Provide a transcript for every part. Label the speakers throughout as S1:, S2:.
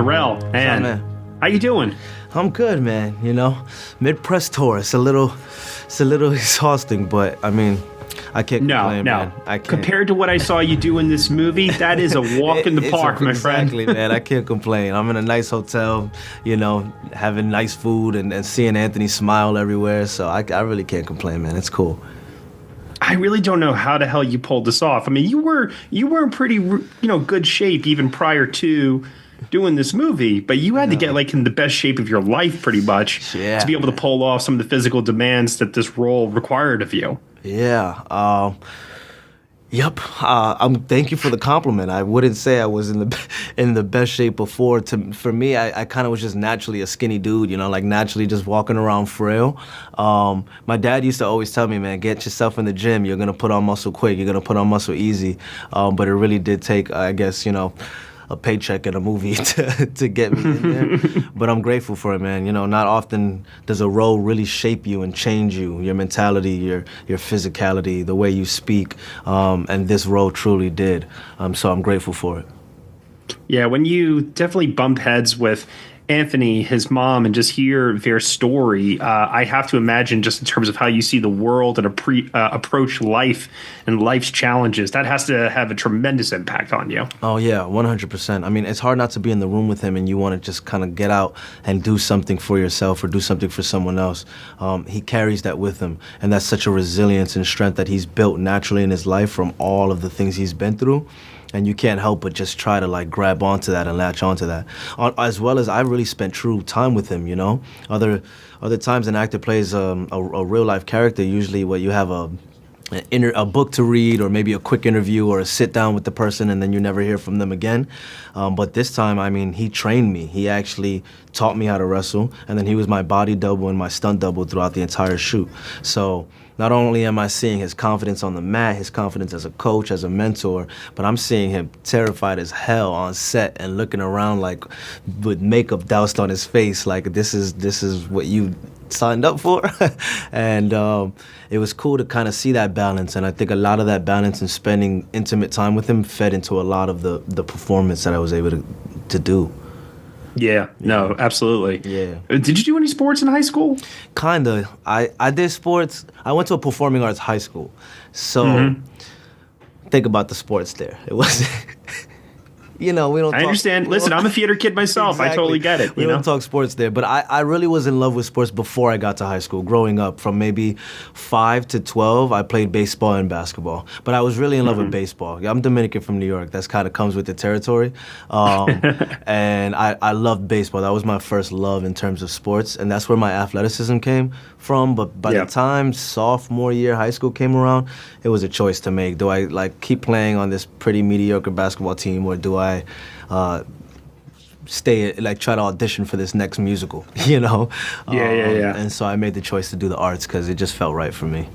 S1: Jharrel, man, how you doing?
S2: I'm good, man. You know, mid-press tour. It's a little exhausting, but I mean, I can't complain, man. I can't.
S1: Compared to what I saw you do in this movie, that is a walk in the park, my friend.
S2: Exactly, man. I can't complain. I'm in a nice hotel, you know, having nice food and seeing Anthony smile everywhere. So I really can't complain, man. It's cool.
S1: I really don't know how the hell you pulled this off. I mean, you were in pretty, good shape even prior to doing this movie, but you had to get like in the best shape of your life pretty much to be able to pull off some of the physical demands that this role required of you.
S2: Yeah. Thank you for the compliment. I wouldn't say I was in the best shape before. For me, I kind of was just naturally a skinny dude, like naturally just walking around frail. My dad used to always tell me, man, get yourself in the gym. You're gonna put on muscle quick. You're gonna put on muscle easy. But it really did take, I guess, a paycheck and a movie to get me in there. But I'm grateful for it, man. Not often does a role really shape you and change you, your mentality, your physicality, the way you speak. And this role truly did. So I'm grateful for it.
S1: Yeah, when you definitely bump heads with Anthony, his mom, and just hear their story, I have to imagine just in terms of how you see the world and approach life and life's challenges, that has to have a tremendous impact on you.
S2: Oh, yeah, 100%. I mean, it's hard not to be in the room with him and you want to just kind of get out and do something for yourself or do something for someone else. He carries that with him, and that's such a resilience and strength that he's built naturally in his life from all of the things he's been through. And you can't help but just try to grab onto that and latch onto that. As well as I really spent true time with him, Other times an actor plays a real life character, usually what you have a book to read or maybe a quick interview or a sit down with the person and then you never hear from them again. But this time, I mean, he trained me. He actually taught me how to wrestle, and then he was my body double and my stunt double throughout the entire shoot. So not only am I seeing his confidence on the mat, his confidence as a coach, as a mentor, but I'm seeing him terrified as hell on set and looking around with makeup doused on his face, like this is what you signed up for. And it was cool to kind of see that balance, and I think a lot of that balance and spending intimate time with him fed into a lot of the performance that I was able to do.
S1: Yeah, no, absolutely.
S2: Yeah.
S1: Did you do any sports in high school?
S2: Kinda. I did sports. I went to a performing arts high school. So think about the sports there. It wasn't, we don't talk.
S1: I understand. Listen, I'm a theater kid myself. Exactly. I totally get it.
S2: We don't talk sports there. But I really was in love with sports before I got to high school. Growing up, from maybe 5 to 12, I played baseball and basketball. But I was really in love with baseball. I'm Dominican from New York. That's kind of comes with the territory. And I loved baseball. That was my first love in terms of sports. And that's where my athleticism came from. But by the time sophomore year high school came around, it was a choice to make. Do I keep playing on this pretty mediocre basketball team, or do I stay try to audition for this next musical,
S1: Yeah.
S2: And so I made the choice to do the arts because it just felt right for me.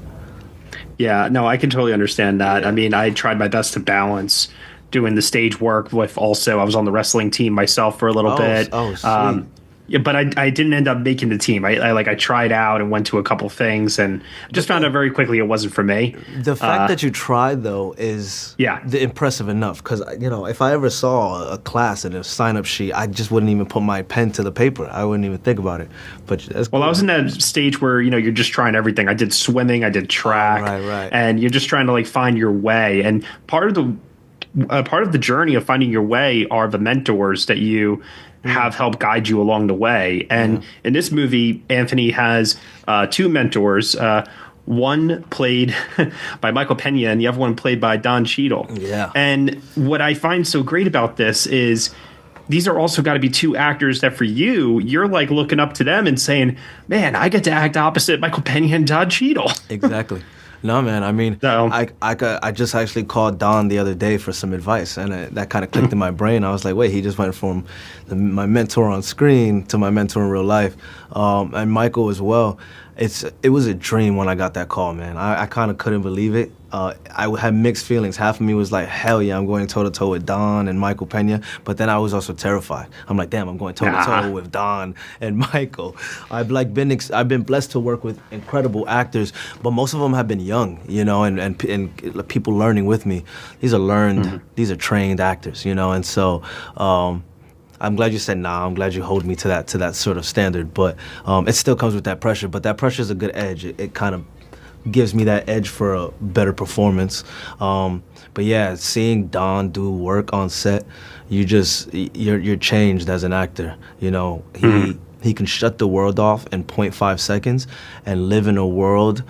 S1: Yeah, no, I can totally understand that. Yeah. I mean, I tried my best to balance doing the stage work with I was on the wrestling team myself for a little bit.
S2: Oh, sweet.
S1: Yeah, but I didn't end up making the team. I tried out and went to a couple things and just found out very quickly it wasn't for me.
S2: The fact that you tried, though, is impressive enough. Because, if I ever saw a class and a sign-up sheet, I just wouldn't even put my pen to the paper. I wouldn't even think about it. But that's cool.
S1: Well, I was in that stage where, you're just trying everything. I did swimming, I did track.
S2: Right.
S1: And you're just trying to, find your way. And part of the journey of finding your way are the mentors that you have helped guide you along the way. And in this movie, Anthony has two mentors. One played by Michael Pena and the other one played by Don Cheadle.
S2: Yeah.
S1: And what I find so great about this is these are also got to be two actors that for you're looking up to them and saying, man, I get to act opposite Michael Pena and Don Cheadle.
S2: Exactly. No, man. I mean, I just actually called Don the other day for some advice, and that kind of clicked in my brain. I was like, wait, he just went from my mentor on screen to my mentor in real life, and Michael as well. It was a dream when I got that call, man. I kind of couldn't believe it. I had mixed feelings. Half of me was like, hell yeah, I'm going toe-to-toe with Don and Michael Pena. But then I was also terrified. I'm like, damn, I'm going toe-to-toe with Don and Michael. I've been blessed to work with incredible actors, but most of them have been young, and people learning with me. These are learned, these are trained actors, and so I'm glad you said nah. I'm glad you hold me to that sort of standard. But it still comes with that pressure. But that pressure is a good edge. It kind of gives me that edge for a better performance. But yeah, seeing Don do work on set, you're changed as an actor. You know, he can shut the world off in point 0.5 seconds and live in a world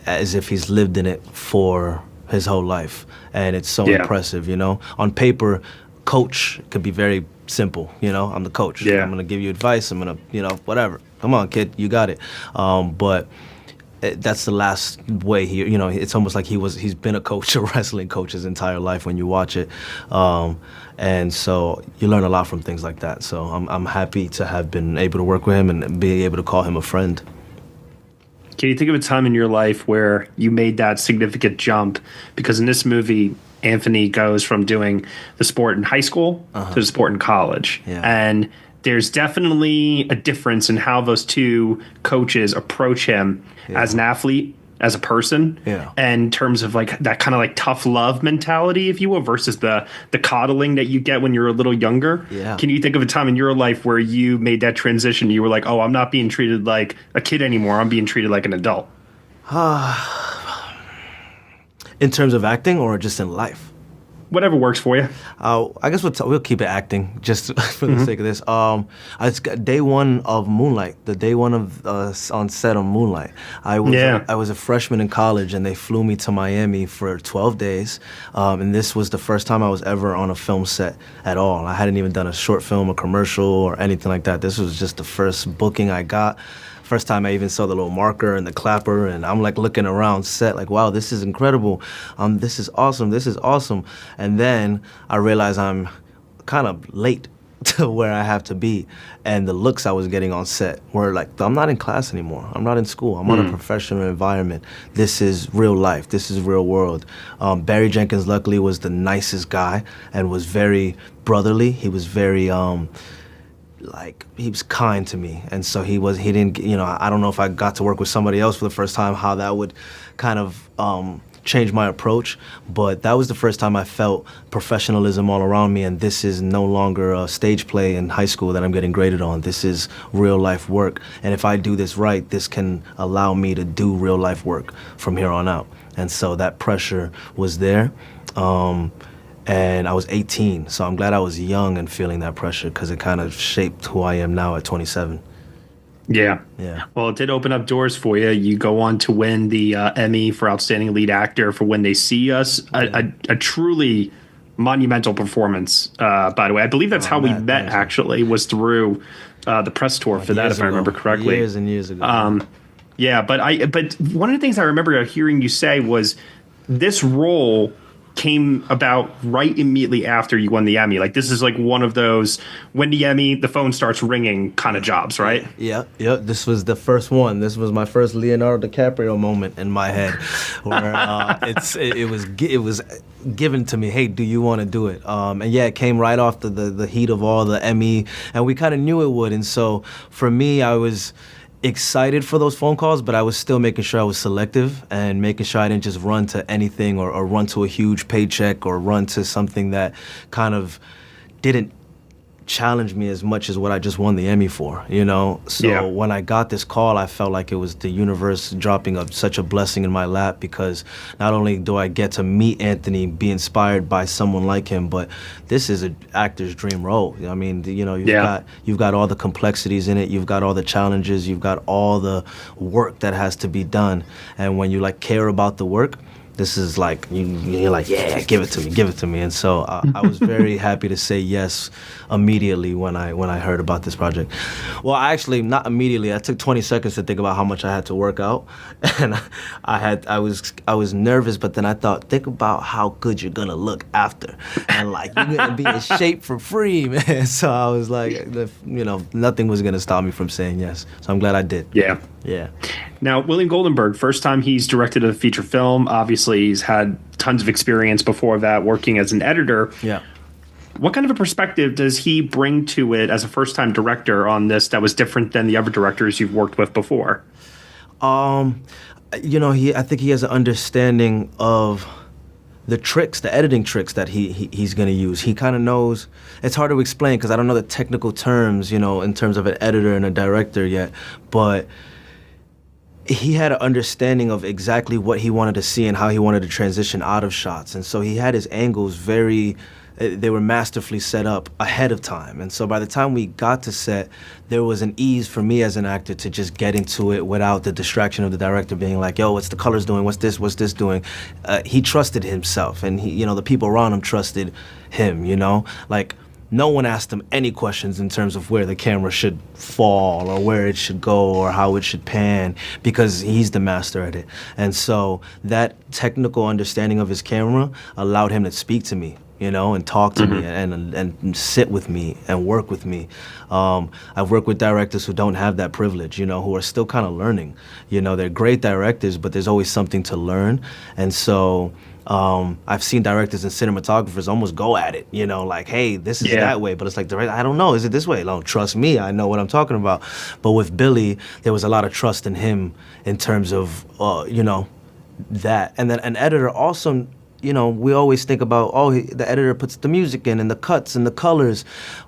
S2: as if he's lived in it for his whole life. And it's so impressive, you know. On paper, coach could be very simple, you know. I'm the coach.
S1: Yeah.
S2: I'm going to give you advice. I'm going to, you know, whatever. Come on, kid, you got it. But that's the last way he, you know, it's almost like he's been a coach, a wrestling coach his entire life when you watch it. And so you learn a lot from things like that. So I'm happy to have been able to work with him and be able to call him a friend.
S1: Can you think of a time in your life where you made that significant jump? Because in this movie, Anthony goes from doing the sport in high school to the sport in college.
S2: Yeah.
S1: And there's definitely a difference in how those two coaches approach him as an athlete, as a person, and in terms of like that kind of like tough love mentality, if you will, versus the coddling that you get when you're a little younger.
S2: Yeah.
S1: Can you think of a time in your life where you made that transition? You were like, oh, I'm not being treated like a kid anymore. I'm being treated like an adult.
S2: In terms of acting or just in life?
S1: Whatever works for you.
S2: I guess we'll keep it acting just for the sake of this. It's day one of Moonlight, the day one of on set on Moonlight. I was a freshman in college, and they flew me to Miami for 12 days. And this was the first time I was ever on a film set at all. I hadn't even done a short film, a commercial, or anything like that. This was just the first booking I got. First time I even saw the little marker and the clapper, and I'm like looking around set like, wow, this is incredible. This is awesome. This is awesome. And then I realized I'm kind of late to where I have to be. And the looks I was getting on set were like, I'm not in class anymore. I'm not in school. I'm on a professional environment. This is real life. This is real world. Barry Jenkins, luckily, was the nicest guy and was very brotherly. He was very... he was kind to me, and so he didn't, you know, I don't know if I got to work with somebody else for the first time, how that would kind of change my approach, but that was the first time I felt professionalism all around me, and this is no longer a stage play in high school that I'm getting graded on. This is real life work, and if I do this right, this can allow me to do real life work from here on out, and so that pressure was there. And I was 18, so I'm glad I was young and feeling that pressure because it kind of shaped who I am now at 27.
S1: Yeah.
S2: Yeah.
S1: Well, it did open up doors for you. You go on to win the Emmy for Outstanding Lead Actor for When They See Us, a truly monumental performance, by the way. I believe that's how we met, actually, was through the press tour for that, if I remember correctly.
S2: Years and years ago.
S1: Yeah, but one of the things I remember hearing you say was this role came about right immediately after you won the Emmy. Like, this is like one of those win the Emmy, the phone starts ringing kind of jobs, right?
S2: Yeah. This was the first one. This was my first Leonardo DiCaprio moment in my head, where it was given to me. Hey, do you want to do it? And yeah, it came right off the heat of all the Emmy, and we kind of knew it would. And so for me, I was excited for those phone calls, but I was still making sure I was selective and making sure I didn't just run to anything or run to a huge paycheck or run to something that kind of didn't challenge me as much as what I just won the Emmy for, you know? So when I got this call, I felt like it was the universe dropping such a blessing in my lap, because not only do I get to meet Anthony, be inspired by someone like him, but this is an actor's dream role. I mean, you know, you've got all the complexities in it, you've got all the challenges, you've got all the work that has to be done. And when you like care about the work, this is like, you're like, yeah, give it to me. And so I was very happy to say yes immediately when I heard about this project. Well, actually, not immediately. I took 20 seconds to think about how much I had to work out. And I was nervous, but then I thought, think about how good you're going to look after. And like, you're going to be in shape for free, man. So I was like, you know, nothing was going to stop me from saying yes. So I'm glad I did.
S1: Yeah.
S2: Yeah.
S1: Now, William Goldenberg, first time he's directed a feature film. Obviously, he's had tons of experience before that working as an editor.
S2: Yeah.
S1: What kind of a perspective does he bring to it as a first-time director on this that was different than the other directors you've worked with before?
S2: You know, I think he has an understanding of the tricks, the editing tricks that he's going to use. He kind of knows. It's hard to explain because I don't know the technical terms, in terms of an editor and a director yet, but he had an understanding of exactly what he wanted to see and how he wanted to transition out of shots. And so he had his angles they were masterfully set up ahead of time. And so by the time we got to set, there was an ease for me as an actor to just get into it without the distraction of the director being like, yo, what's the colors doing? What's this doing? He trusted himself, and the people around him trusted him, Like, no one asked him any questions in terms of where the camera should fall or where it should go or how it should pan, because he's the master at it. And so that technical understanding of his camera allowed him to speak to me, and talk to me and sit with me and work with me. I've worked with directors who don't have that privilege, who are still kind of learning. They're great directors, but there's always something to learn. And so I've seen directors and cinematographers almost go at it, like, hey, this is that way. But it's like, I don't know, is it this way? No, trust me, I know what I'm talking about. But with Billy, there was a lot of trust in him in terms of, that. And then an editor also, we always think about, the editor puts the music in and the cuts and the colors.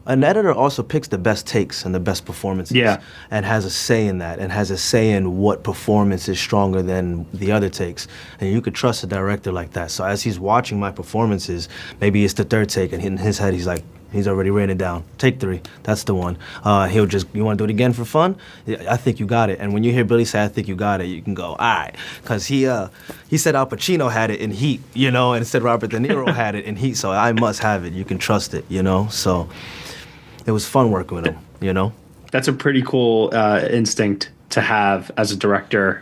S2: An editor also picks the best takes and the best performances, and has a say in that, and has a say in what performance is stronger than the other takes. And you could trust a director like that. So as he's watching my performances, maybe it's the third take, and in his head he's like, he's already written it down. Take 3, that's the one. He'll just, you want to do it again for fun? I think you got it. And when you hear Billy say, I think you got it, you can go, all right. Because he said Al Pacino had it in Heat, and said Robert De Niro had it in Heat, so I must have it. You can trust it, So it was fun working with him,
S1: That's a pretty cool instinct to have as a director.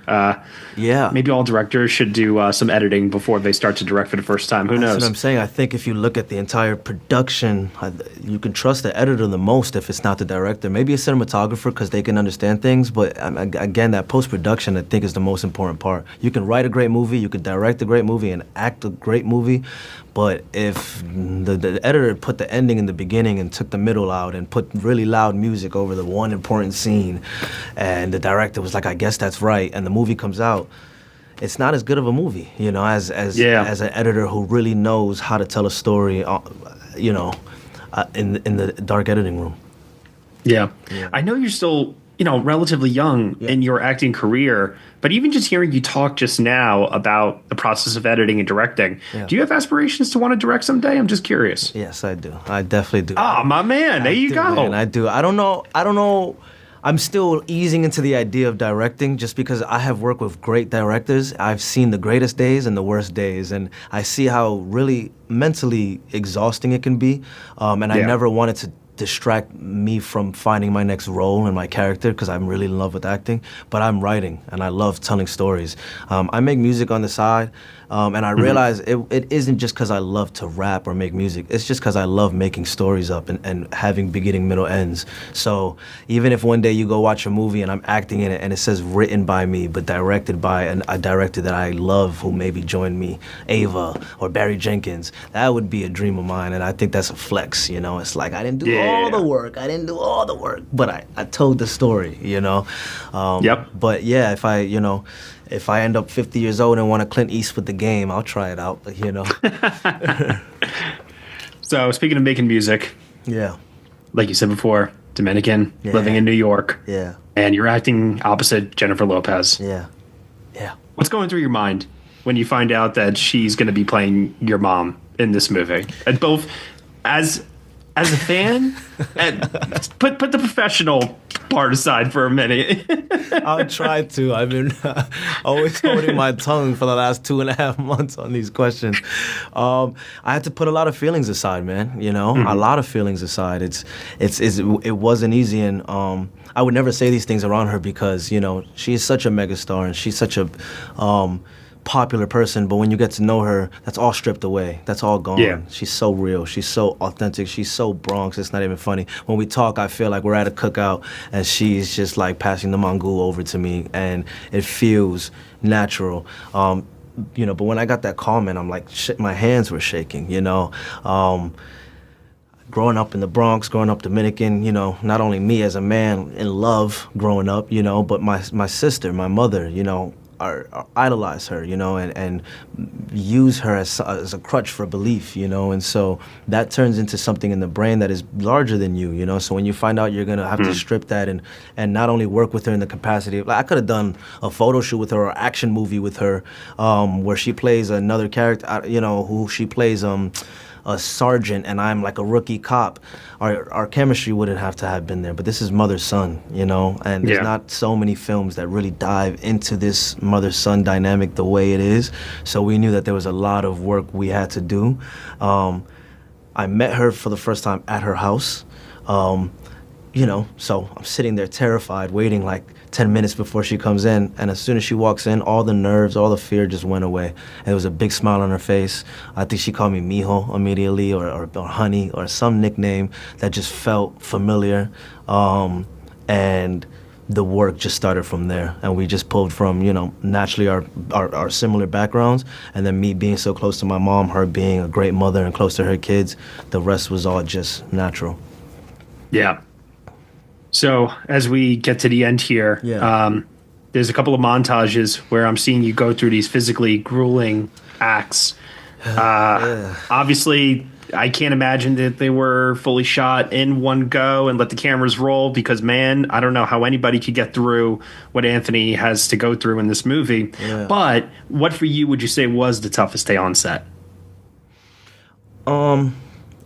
S1: Maybe all directors should do some editing before they start to direct for the first time. Who knows?
S2: That's what I'm saying. I think if you look at the entire production, you can trust the editor the most if it's not the director. Maybe a cinematographer because they can understand things, but again, that post-production I think is the most important part. You can write a great movie, you can direct a great movie and act a great movie, but if the editor put the ending in the beginning and took the middle out and put really loud music over the one important scene, and the director was like, I guess that's right, and the movie comes out, it's not as good of a movie, as an editor who really knows how to tell a story, in the dark editing room.
S1: Yeah. I know you're still, relatively young in your acting career, but even just hearing you talk just now about the process of editing and directing, do you have aspirations to want to direct someday? I'm just curious.
S2: Yes, I do. I definitely do.
S1: Oh, my man. There you go.
S2: Man, I do. I don't know. I'm still easing into the idea of directing just because I have worked with great directors. I've seen the greatest days and the worst days, and I see how really mentally exhausting it can be. And I never wanted to distract me from finding my next role and my character because I'm really in love with acting. But I'm writing, and I love telling stories. I make music on the side. And I realize it isn't just because I love to rap or make music. It's just because I love making stories up and having beginning, middle, ends. So even if one day you go watch a movie and I'm acting in it and it says written by me but directed by a director that I love who maybe joined me, Ava or Barry Jenkins, that would be a dream of mine. And I think that's a flex, It's like I didn't do all the work. I didn't do all the work, but I told the story, But yeah, if I end up 50 years old and want to Clint Eastwood the game, I'll try it out,
S1: So, speaking of making music, like you said before, Dominican, living in New York, and you're acting opposite Jennifer Lopez. What's going through your mind when you find out that she's going to be playing your mom in this movie? And both as a fan, and put the professional part aside for a minute.
S2: I'll try to. I've been always holding my tongue for the last 2.5 months on these questions. I had to put a lot of feelings aside, man. A lot of feelings aside. It wasn't easy, and I would never say these things around her because she is such a megastar and she's such a popular person, but when you get to know her, that's all stripped away. That's all gone. She's so real. She's so authentic. She's so Bronx. It's not even funny. When we talk, I feel like we're at a cookout and she's just like passing the mangul over to me, and it feels natural. But when I got that comment, I'm like, shit, my hands were shaking, growing up in the Bronx, growing up Dominican, not only me as a man in love growing up, but my sister, my mother, idolize her, and use her as a crutch for belief, and so that turns into something in the brain that is larger than you, so when you find out you're gonna have to strip that and not only work with her in the capacity of, like, I could have done a photo shoot with her or action movie with her, where she plays another character, who she plays a sergeant and I'm like a rookie cop. Our chemistry wouldn't have to have been there, but this is mother-son, and there's not so many films that really dive into this mother-son dynamic the way it is, so we knew that there was a lot of work we had to do. I met her for the first time at her house, so I'm sitting there terrified, waiting like 10 minutes before she comes in, and as soon as she walks in, all the nerves, all the fear just went away. And there was a big smile on her face. I think she called me mijo immediately, or honey, or some nickname that just felt familiar. And the work just started from there. And we just pulled from, naturally our similar backgrounds, and then me being so close to my mom, her being a great mother and close to her kids, the rest was all just natural.
S1: Yeah. So as we get to the end here, there's a couple of montages where I'm seeing you go through these physically grueling acts. Obviously, I can't imagine that they were fully shot in one go and let the cameras roll because, man, I don't know how anybody could get through what Anthony has to go through in this movie. Yeah. But what for you would you say was the toughest day on set?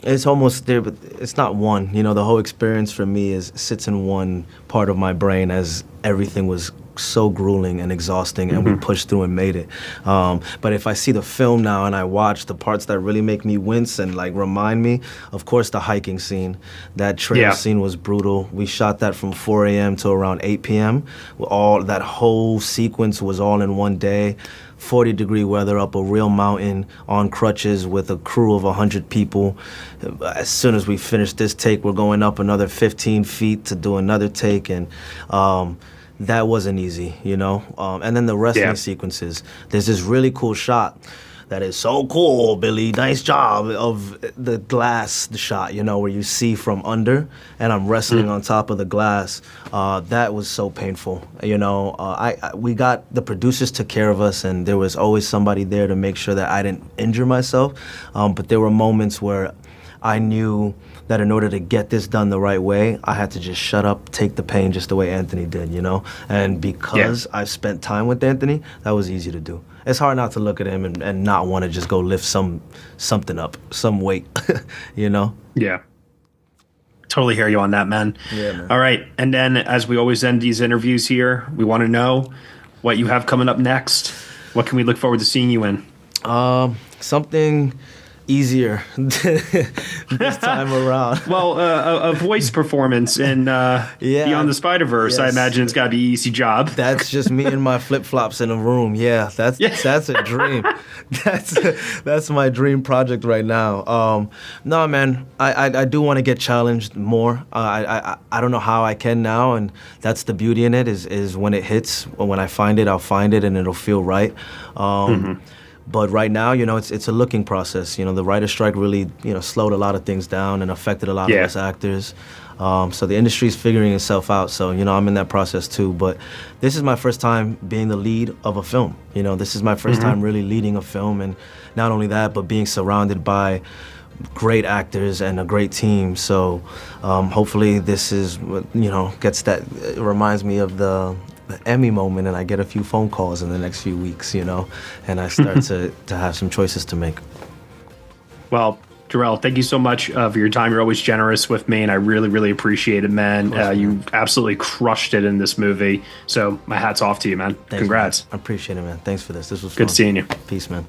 S2: It's almost there, but it's not one. The whole experience for me sits in one part of my brain, as everything was so grueling and exhausting, and we pushed through and made it. But if I see the film now and I watch the parts that really make me wince and like remind me, of course, the hiking scene. That trail scene was brutal. We shot that from 4 a.m. to around 8 p.m. That whole sequence was all in one day. 40-degree weather up a real mountain on crutches with a crew of 100 people. As soon as we finish this take, we're going up another 15 feet to do another take, and that wasn't easy, And then the wrestling sequences. There's this really cool shot that is so cool, Billy, nice job, of the glass, the shot, where you see from under, and I'm wrestling on top of the glass. That was so painful, we got, the producers took care of us, and there was always somebody there to make sure that I didn't injure myself, but there were moments where I knew that in order to get this done the right way, I had to just shut up, take the pain just the way Anthony did, And because I've spent time with Anthony, that was easy to do. It's hard not to look at him and not want to just go lift something up, some weight,
S1: Yeah. Totally hear you on that, man.
S2: Yeah, man.
S1: All right. And then as we always end these interviews here, we want to know what you have coming up next. What can we look forward to seeing you in?
S2: Something easier this time around.
S1: Well, a voice performance in Beyond the Spider-Verse. Yes. I imagine it's got to be an easy job.
S2: That's just me and my flip-flops in a room. Yeah, that's a dream. That's my dream project right now. No, man, I do want to get challenged more. I don't know how I can now, and that's the beauty in it. Is when it hits, when I find it, I'll find it, and it'll feel right. But right now, it's a looking process. The writer's strike really, slowed a lot of things down and affected a lot of us actors. So the industry's figuring itself out. So, I'm in that process too. But this is my first time being the lead of a film. This is my first time really leading a film. And not only that, but being surrounded by great actors and a great team. So hopefully this is, it reminds me of the Emmy moment, and I get a few phone calls in the next few weeks, and I start to have some choices to make. Well, Jharrel, thank you so much for your time. You're always generous with me, and I really, really appreciate it, man. You absolutely crushed it in this movie. So my hat's off to you, man. Thanks, Congrats. Man. I appreciate it, man. Thanks for this. This was fun. Good seeing you. Peace, man.